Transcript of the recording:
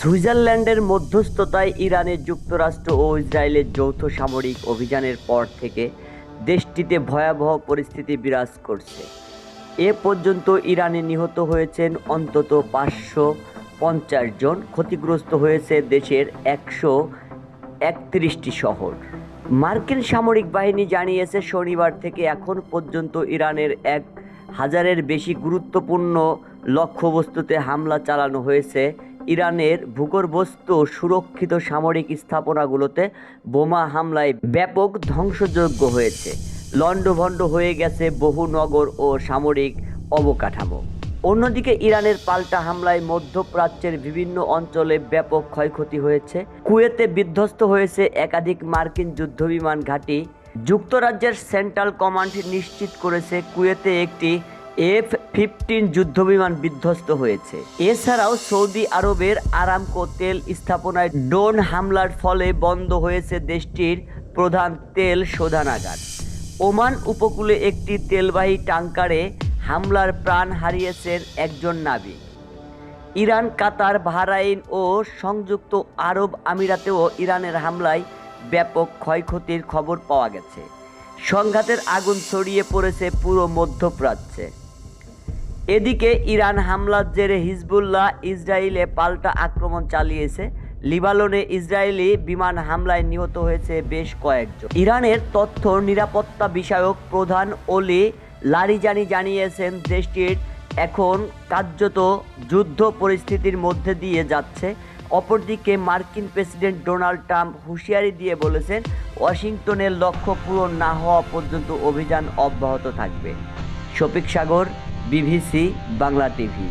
সুইজারল্যান্ডের মধ্যস্থতায় ইরানে যুক্তরাষ্ট্র ও ইসরায়েলের যৌথ সামরিক অভিযানের পর থেকে দেশটিতে ভয়াবহ পরিস্থিতি বিরাজ করছে। এ পর্যন্ত ইরানে নিহত হয়েছেন অন্তত 550 জন, ক্ষতিগ্রস্ত হয়েছে দেশের 131টি শহর। মার্কিন সামরিক বাহিনী জানিয়েছে শনিবার থেকে এখন পর্যন্ত ইরানের 1000-এর বেশি গুরুত্বপূর্ণ লক্ষ্যবস্তুতে হামলা চালানো হয়েছে। ইরানের ভূগর্ভস্থ সুরক্ষিত সামরিক স্থাপনাগুলোতে বোমা হামলায় ব্যাপক ধ্বংসযজ্ঞ হয়েছে। লণ্ডভণ্ড হয়ে গেছে বহু নগর ও সামরিক অবকাঠামো। অন্যদিকে ইরানের পাল্টা হামলায় মধ্যপ্রাচ্যের বিভিন্ন অঞ্চলে ব্যাপক ক্ষয়ক্ষতি হয়েছে। কুয়েতে বিধ্বস্ত হয়েছে একাধিক মার্কিন যুদ্ধবিমান ঘাঁটি। যুক্তরাজ্যের সেন্ট্রাল কমান্ড নিশ্চিত করেছে কুয়েতে একটি F-15 যুদ্ধবিমান বিধ্বস্ত হয়েছে। এছাড়াও সৌদি আরবের আরামকো তেল স্থাপনায় ড্রোন হামলার ফলে বন্ধ হয়েছে দেশটির প্রধান তেল শোধনাগার। ওমান উপকূলে একটি তেলবাহী ট্যাঙ্কারে হামলার প্রাণ হারিয়েছেন একজন নাবিক। ইরান, কাতার, বাহরাইন ও সংযুক্ত আরব আমিরাতেও ইরানের হামলায় ব্যাপক ক্ষয়ক্ষতির খবর পাওয়া গেছে। সংঘাতের আগুন ছড়িয়ে পড়েছে পুরো মধ্যপ্রাচ্যে। এদিকে ইরান হামলার জেরে হিজবুল্লাহ ইসরায়েলে পাল্টা আক্রমণ চালিয়েছে। লিবাননে ইসরায়েলি বিমান হামলায় নিহত হয়েছে বেশ কয়েকজন। ইরানের তথ্য নিরাপত্তা বিষয়ক প্রধান অলি লারিজানি জানিয়েছেন দেশটির এখন কার্যত যুদ্ধ পরিস্থিতির মধ্যে দিয়ে যাচ্ছে। অপরদিকে মার্কিন প্রেসিডেন্ট ডোনাল্ড ট্রাম্প হুঁশিয়ারি দিয়ে বলেছেন ওয়াশিংটনের লক্ষ্য পূরণ না হওয়া পর্যন্ত অভিযান অব্যাহত থাকবে। শফিক সাগর, BBC বাংলা টিভি।